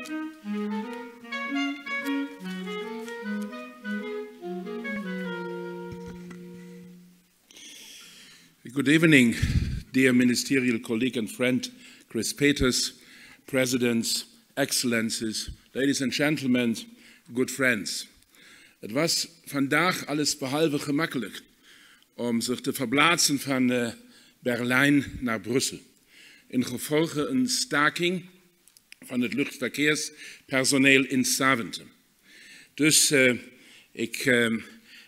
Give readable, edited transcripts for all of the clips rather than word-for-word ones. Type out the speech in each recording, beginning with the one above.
Good evening, dear ministerial colleague and friend Chris Peters, Presidents, Excellencies, ladies and gentlemen, good friends. Het was vandaag alles behalve gemakkelijk om zich te verplaatsen van Berlijn naar Brussel. In gevolge een staking van het luchtverkeerspersoneel in Zaventem. Dus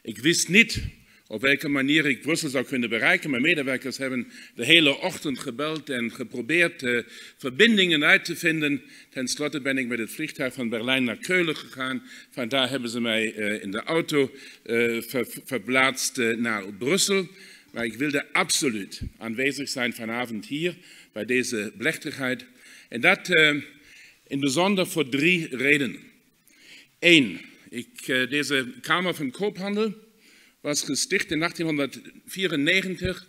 ik wist niet op welke manier ik Brussel zou kunnen bereiken. Mijn medewerkers hebben de hele ochtend gebeld en geprobeerd verbindingen uit te vinden. Ten slotte ben ik met het vliegtuig van Berlijn naar Keulen gegaan. Vandaar hebben ze mij in de auto verplaatst naar Brussel. Maar ik wilde absoluut aanwezig zijn vanavond hier bij deze plechtigheid. En dat in bijzonder voor 3 redenen. 1. Deze Kamer van Koophandel was gesticht in 1894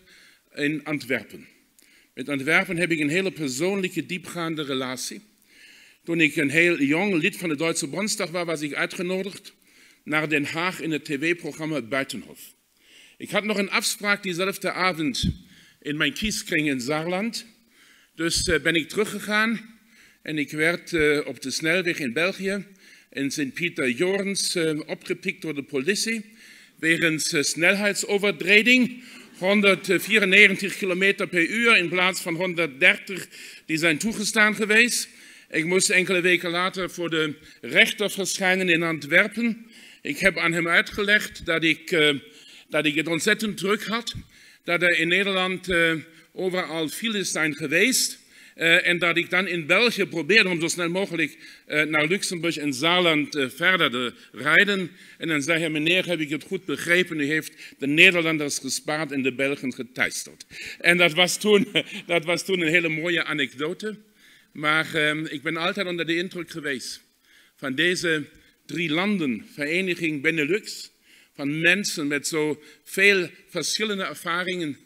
in Antwerpen. Met Antwerpen heb ik een hele persoonlijke, diepgaande relatie. Toen ik een heel jong lid van de Duitse Bondsdag was ik uitgenodigd naar Den Haag in het tv-programma Buitenhof. Ik had nog een afspraak diezelfde avond in mijn kieskring in Saarland. Dus ben ik teruggegaan en ik werd op de snelweg in België in Sint-Pieter-Jorens opgepikt door de politie. Wegens snelheidsovertreding, 194 km per uur in plaats van 130 die zijn toegestaan geweest. Ik moest enkele weken later voor de rechter verschijnen in Antwerpen. Ik heb aan hem uitgelegd dat ik het ontzettend druk had, dat er in Nederland overal files zijn geweest. En dat ik dan in België probeerde om zo snel mogelijk naar Luxemburg en Saarland verder te rijden. En dan zei hij, meneer, heb ik het goed begrepen, u heeft de Nederlanders gespaard en de Belgen geteisterd. En dat was toen een hele mooie anekdote. Maar ik ben altijd onder de indruk geweest van deze 3 landen, Vereniging Benelux, van mensen met zo veel verschillende ervaringen,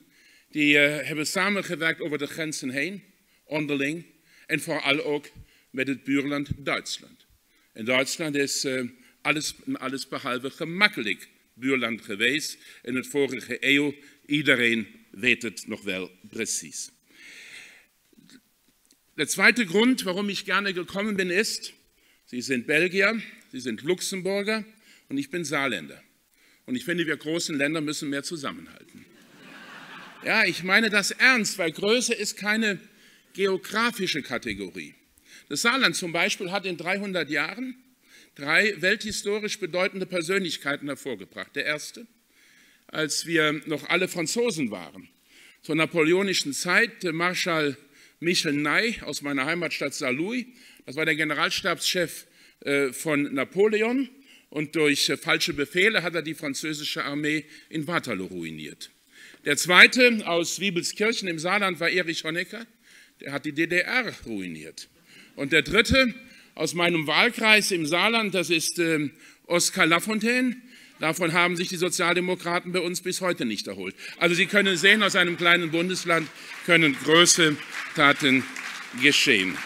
die hebben samengewerkt over de grenzen heen. Onderling en vooral ook met het buurland Duitsland. En Duitsland is alles behalve gemakkelijk buurland geweest in het vorige eeuw. Iedereen weet het nog wel precies. Der zweite Grund, warum ich gerne gekommen bin, ist, Sie sind Belgier, Sie sind Luxemburger und ich bin Saarländer. Und ich finde, wir großen Länder müssen mehr zusammenhalten. Ja, ich meine das ernst, weil Größe ist keine geografische Kategorie. Das Saarland zum Beispiel hat in 300 Jahren 3 welthistorisch bedeutende Persönlichkeiten hervorgebracht. Der erste, als wir noch alle Franzosen waren, zur napoleonischen Zeit, Marschall Michel Ney aus meiner Heimatstadt Saarlouis, das war der Generalstabschef von Napoleon und durch falsche Befehle hat er die französische Armee in Waterloo ruiniert. Der zweite aus Wiebelskirchen im Saarland war Erich Honecker. Der hat die DDR ruiniert. Und der dritte aus meinem Wahlkreis im Saarland, das ist Oskar Lafontaine. Davon haben sich die Sozialdemokraten bei uns bis heute nicht erholt. Also Sie können sehen, aus einem kleinen Bundesland können große Taten geschehen.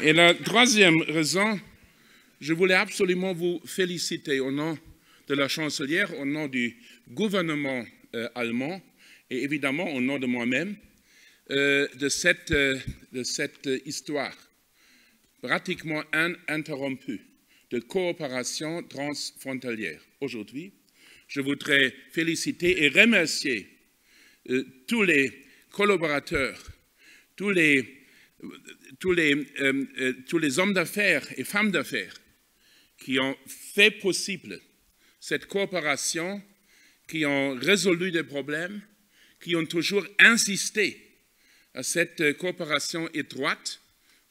Et la troisième raison, je voulais absolument vous féliciter au nom de la chancelière, au nom du gouvernement allemand et évidemment au nom de moi-même, de cette histoire pratiquement ininterrompue de coopération transfrontalière. Aujourd'hui, je voudrais féliciter et remercier tous les collaborateurs, tous les hommes d'affaires et femmes d'affaires qui ont fait possible cette coopération, qui ont résolu des problèmes, qui ont toujours insisté à cette coopération étroite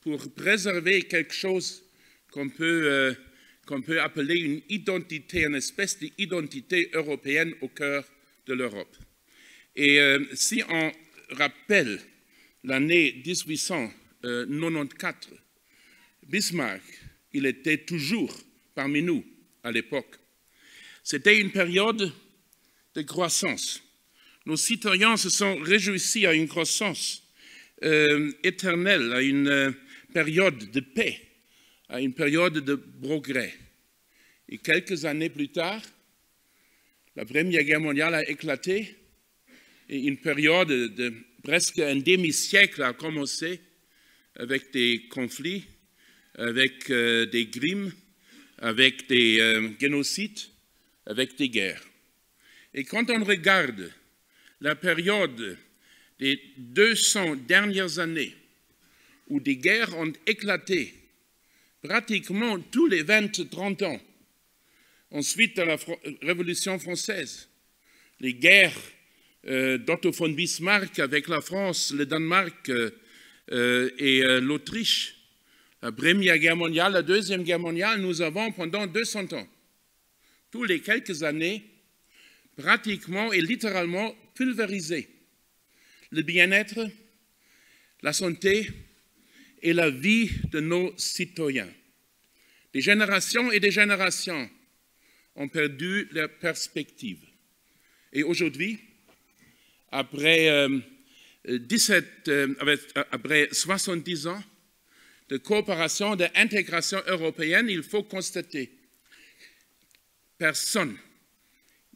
pour préserver quelque chose qu'on peut appeler une identité, une espèce d'identité européenne au cœur de l'Europe. Et si on rappelle l'année 1894, Bismarck, il était toujours parmi nous à l'époque. C'était une période de croissance. Nos citoyens se sont réjouis à une croissance éternelle, à une période de paix à une période de progrès. Et quelques années plus tard, la Première Guerre mondiale a éclaté et une période de presque un demi-siècle a commencé avec des conflits, avec des crimes, avec des génocides, avec des guerres. Et quand on regarde la période des 200 dernières années où des guerres ont éclaté pratiquement tous les 20-30 ans, ensuite de la Révolution française, les guerres d'Otto von Bismarck avec la France, le Danemark et l'Autriche, la Première Guerre mondiale, la Deuxième Guerre mondiale, nous avons pendant 200 ans, tous les quelques années, pratiquement et littéralement pulvérisé le bien-être, la santé et la vie de nos citoyens. Des générations et des générations ont perdu leur perspective. Et aujourd'hui, après 70 ans de coopération, d'intégration européenne, il faut constater personne,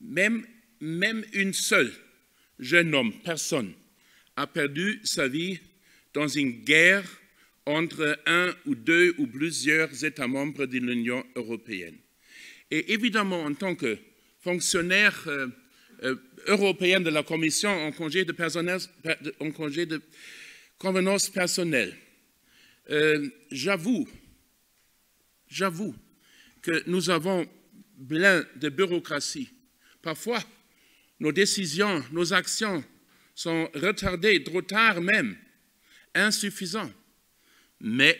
même une seule jeune homme, personne, a perdu sa vie dans une guerre entre un ou deux ou plusieurs États membres de l'Union européenne. Et évidemment, en tant que fonctionnaire européen de la Commission en congé de convenance personnelle, j'avoue que nous avons plein de bureaucratie. Parfois, nos décisions, nos actions sont retardées, trop tard même, insuffisantes. Mais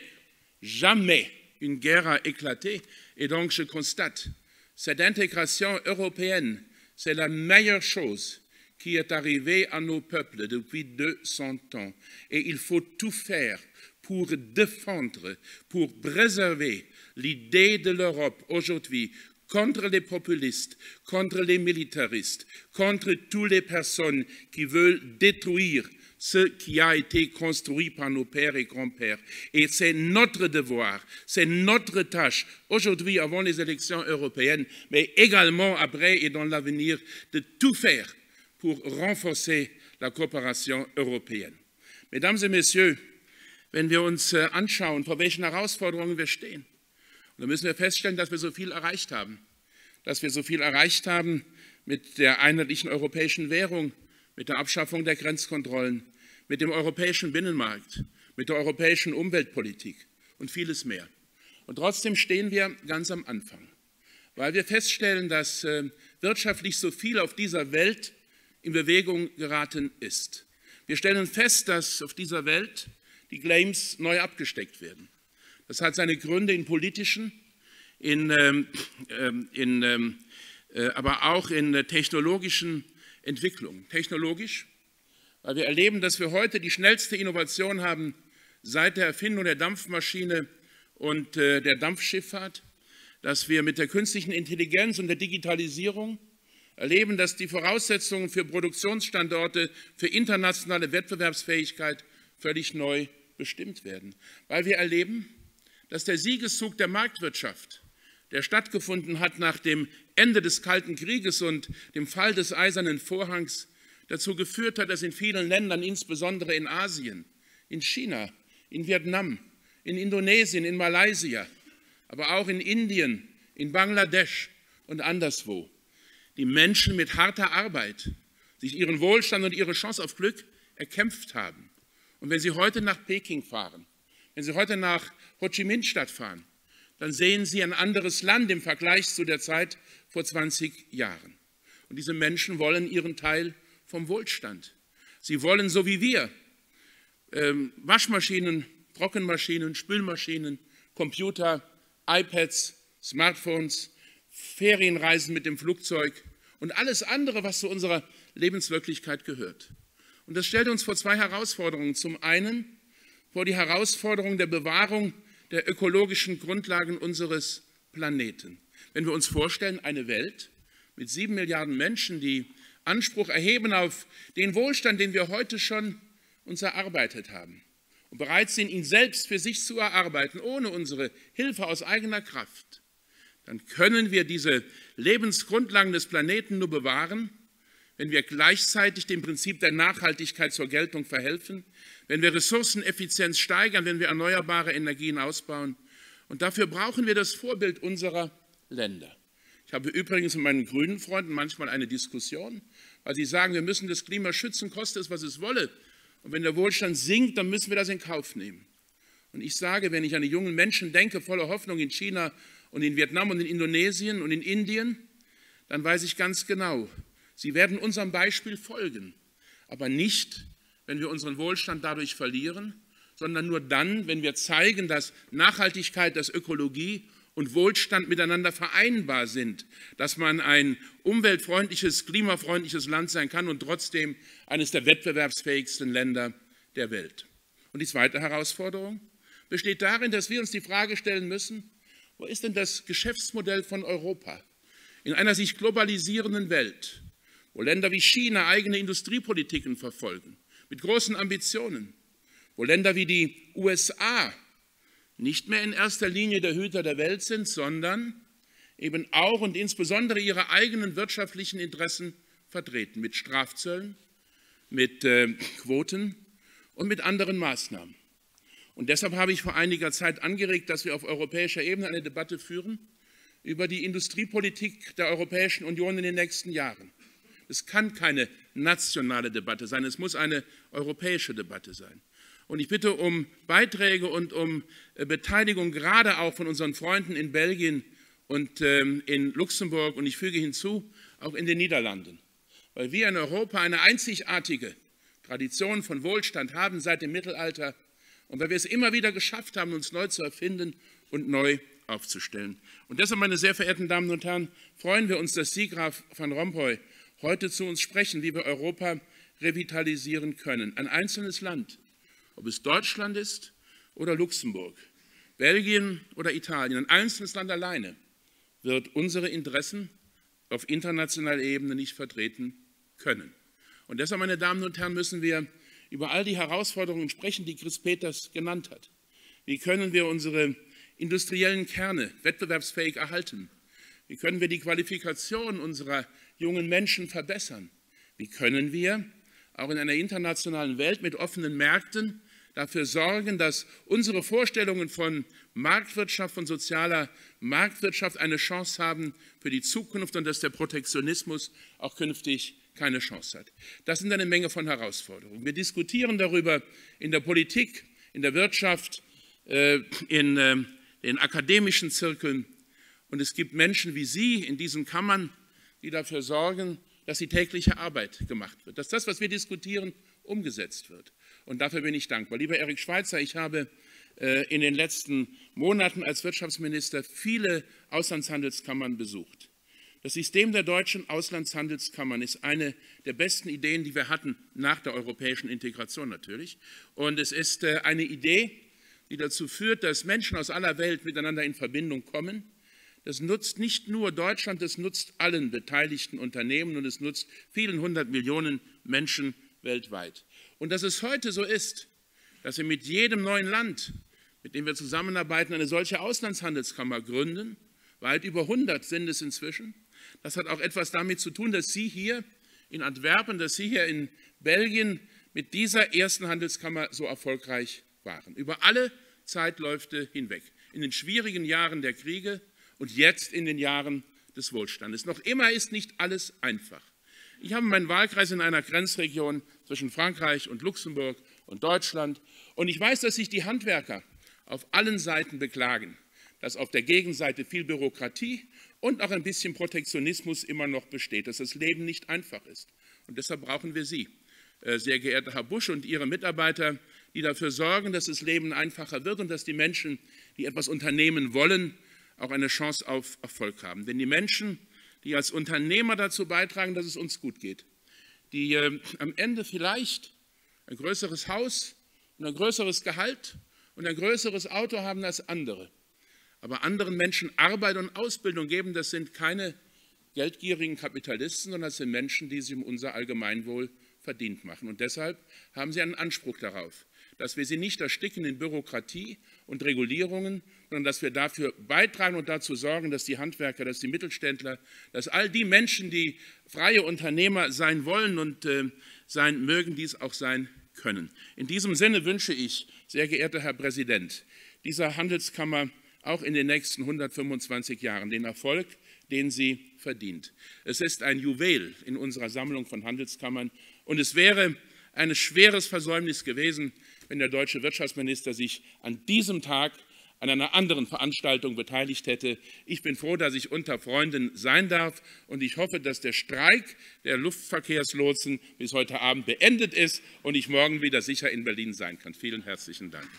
jamais une guerre a éclaté. Et donc, je constate, cette intégration européenne, c'est la meilleure chose qui est arrivée à nos peuples depuis 200 ans. Et il faut tout faire pour défendre, pour préserver l'idée de l'Europe aujourd'hui contre les populistes, contre les militaristes, contre toutes les personnes qui veulent détruire ce qui a été construit par nos pères et grands-pères. Et c'est notre devoir, c'est notre tâche, aujourd'hui avant les élections européennes, mais également après et dans l'avenir, de tout faire pour renforcer la coopération européenne. Mesdames et Messieurs, wenn wir uns anschauen, vor welchen Herausforderungen wir stehen, dann müssen wir feststellen, dass wir so viel erreicht haben. Dass wir so viel erreicht haben mit der einheitlichen europäischen Währung, mit der Abschaffung der Grenzkontrollen, mit dem europäischen Binnenmarkt, mit der europäischen Umweltpolitik und vieles mehr. Und trotzdem stehen wir ganz am Anfang, weil wir feststellen, dass wirtschaftlich so viel auf dieser Welt in Bewegung geraten ist. Wir stellen fest, dass auf dieser Welt die Claims neu abgesteckt werden. Das hat seine Gründe in politischen, aber auch in technologischen Entwicklungen. Technologisch, weil wir erleben, dass wir heute die schnellste Innovation haben seit der Erfindung der Dampfmaschine und der Dampfschifffahrt, dass wir mit der künstlichen Intelligenz und der Digitalisierung erleben, dass die Voraussetzungen für Produktionsstandorte, für internationale Wettbewerbsfähigkeit völlig neu bestimmt werden. Weil wir erleben, dass der Siegeszug der Marktwirtschaft, der stattgefunden hat nach dem Ende des Kalten Krieges und dem Fall des Eisernen Vorhangs, dazu geführt hat, dass in vielen Ländern, insbesondere in Asien, in China, in Vietnam, in Indonesien, in Malaysia, aber auch in Indien, in Bangladesch und anderswo, die Menschen mit harter Arbeit sich ihren Wohlstand und ihre Chance auf Glück erkämpft haben. Und wenn Sie heute nach Peking fahren, wenn Sie heute nach Ho Chi Minh Stadt fahren, dann sehen Sie ein anderes Land im Vergleich zu der Zeit vor 20 Jahren. Und diese Menschen wollen ihren Teil vom Wohlstand. Sie wollen, so wie wir, Waschmaschinen, Trockenmaschinen, Spülmaschinen, Computer, iPads, Smartphones, Ferienreisen mit dem Flugzeug und alles andere, was zu unserer Lebenswirklichkeit gehört. Und das stellt uns vor zwei Herausforderungen. Zum einen vor die Herausforderung der Bewahrung der ökologischen Grundlagen unseres Planeten. Wenn wir uns vorstellen, eine Welt mit 7 Milliarden Menschen, die Anspruch erheben auf den Wohlstand, den wir heute schon uns erarbeitet haben. und bereit sind, ihn selbst für sich zu erarbeiten, ohne unsere Hilfe aus eigener Kraft, dann können wir diese Lebensgrundlagen des Planeten nur bewahren, wenn wir gleichzeitig dem Prinzip der Nachhaltigkeit zur Geltung verhelfen, wenn wir Ressourceneffizienz steigern, wenn wir erneuerbare Energien ausbauen. Und dafür brauchen wir das Vorbild unserer Länder. Ich habe übrigens mit meinen grünen Freunden manchmal eine Diskussion, weil sie sagen, wir müssen das Klima schützen, koste es, was es wolle. Und wenn der Wohlstand sinkt, dann müssen wir das in Kauf nehmen. Und ich sage, wenn ich an die jungen Menschen denke, voller Hoffnung in China und in Vietnam und in Indonesien und in Indien, dann weiß ich ganz genau, sie werden unserem Beispiel folgen, aber nicht, wenn wir unseren Wohlstand dadurch verlieren, sondern nur dann, wenn wir zeigen, dass Nachhaltigkeit, dass Ökologie und Wohlstand miteinander vereinbar sind, dass man ein umweltfreundliches, klimafreundliches Land sein kann und trotzdem eines der wettbewerbsfähigsten Länder der Welt. Und die zweite Herausforderung besteht darin, dass wir uns die Frage stellen müssen, wo ist denn das Geschäftsmodell von Europa in einer sich globalisierenden Welt, wo Länder wie China eigene Industriepolitiken verfolgen, mit großen Ambitionen, wo Länder wie die USA nicht mehr in erster Linie der Hüter der Welt sind, sondern eben auch und insbesondere ihre eigenen wirtschaftlichen Interessen vertreten, mit Strafzöllen, mit Quoten und mit anderen Maßnahmen. Und deshalb habe ich vor einiger Zeit angeregt, dass wir auf europäischer Ebene eine Debatte führen über die Industriepolitik der Europäischen Union in den nächsten Jahren. Es kann keine nationale Debatte sein, es muss eine europäische Debatte sein. Und ich bitte um Beiträge und um Beteiligung, gerade auch von unseren Freunden in Belgien und in Luxemburg und ich füge hinzu, auch in den Niederlanden. Weil wir in Europa eine einzigartige Tradition von Wohlstand haben seit dem Mittelalter und weil wir es immer wieder geschafft haben, uns neu zu erfinden und neu aufzustellen. Und deshalb, meine sehr verehrten Damen und Herren, freuen wir uns, dass Sie, Graf Van Rompuy, heute zu uns sprechen, wie wir Europa revitalisieren können. Ein einzelnes Land, ob es Deutschland ist oder Luxemburg, Belgien oder Italien, ein einzelnes Land alleine wird unsere Interessen auf internationaler Ebene nicht vertreten können. Und deshalb, meine Damen und Herren, müssen wir über all die Herausforderungen sprechen, die Chris Peters genannt hat. Wie können wir unsere industriellen Kerne wettbewerbsfähig erhalten? Wie können wir die Qualifikation unserer jungen Menschen verbessern? Wie können wir auch in einer internationalen Welt mit offenen Märkten dafür sorgen, dass unsere Vorstellungen von Marktwirtschaft, von sozialer Marktwirtschaft eine Chance haben für die Zukunft und dass der Protektionismus auch künftig keine Chance hat. Das sind eine Menge von Herausforderungen. Wir diskutieren darüber in der Politik, in der Wirtschaft, in den akademischen Zirkeln. Und es gibt Menschen wie Sie in diesen Kammern, die dafür sorgen, dass die tägliche Arbeit gemacht wird, dass das, was wir diskutieren, umgesetzt wird. Und dafür bin ich dankbar. Lieber Eric Schweitzer, ich habe in den letzten Monaten als Wirtschaftsminister viele Auslandshandelskammern besucht. Das System der deutschen Auslandshandelskammern ist eine der besten Ideen, die wir hatten, nach der europäischen Integration natürlich. Und es ist eine Idee, die dazu führt, dass Menschen aus aller Welt miteinander in Verbindung kommen. Das nutzt nicht nur Deutschland, das nutzt allen beteiligten Unternehmen und es nutzt vielen 100 Millionen Menschen weltweit. Und dass es heute so ist, dass wir mit jedem neuen Land, mit dem wir zusammenarbeiten, eine solche Auslandshandelskammer gründen, weit über 100 sind es inzwischen, das hat auch etwas damit zu tun, dass Sie hier in Antwerpen, dass Sie hier in Belgien mit dieser ersten Handelskammer so erfolgreich waren. Über alle Zeitläufe hinweg, in den schwierigen Jahren der Kriege und jetzt in den Jahren des Wohlstandes. Noch immer ist nicht alles einfach. Ich habe meinen Wahlkreis in einer Grenzregion zwischen Frankreich und Luxemburg und Deutschland und ich weiß, dass sich die Handwerker auf allen Seiten beklagen, dass auf der Gegenseite viel Bürokratie und auch ein bisschen Protektionismus immer noch besteht, dass das Leben nicht einfach ist. Und deshalb brauchen wir Sie, sehr geehrter Herr Busch und Ihre Mitarbeiter, die dafür sorgen, dass das Leben einfacher wird und dass die Menschen, die etwas unternehmen wollen, auch eine Chance auf Erfolg haben. Denn die Menschen, die als Unternehmer dazu beitragen, dass es uns gut geht, die am Ende vielleicht ein größeres Haus und ein größeres Gehalt und ein größeres Auto haben als andere, aber anderen Menschen Arbeit und Ausbildung geben, das sind keine geldgierigen Kapitalisten, sondern das sind Menschen, die sich um unser Allgemeinwohl verdient machen. Und deshalb haben sie einen Anspruch darauf, dass wir sie nicht ersticken in Bürokratie und Regulierungen, sondern dass wir dafür beitragen und dazu sorgen, dass die Handwerker, dass die Mittelständler, dass all die Menschen, die freie Unternehmer sein wollen und sein mögen, dies auch sein können. In diesem Sinne wünsche ich, sehr geehrter Herr Präsident, dieser Handelskammer auch in den nächsten 125 Jahren den Erfolg, den sie verdient. Es ist ein Juwel in unserer Sammlung von Handelskammern und es wäre ein schweres Versäumnis gewesen, wenn der deutsche Wirtschaftsminister sich an diesem Tag an einer anderen Veranstaltung beteiligt hätte. Ich bin froh, dass ich unter Freunden sein darf und ich hoffe, dass der Streik der Luftverkehrslotsen bis heute Abend beendet ist und ich morgen wieder sicher in Berlin sein kann. Vielen herzlichen Dank.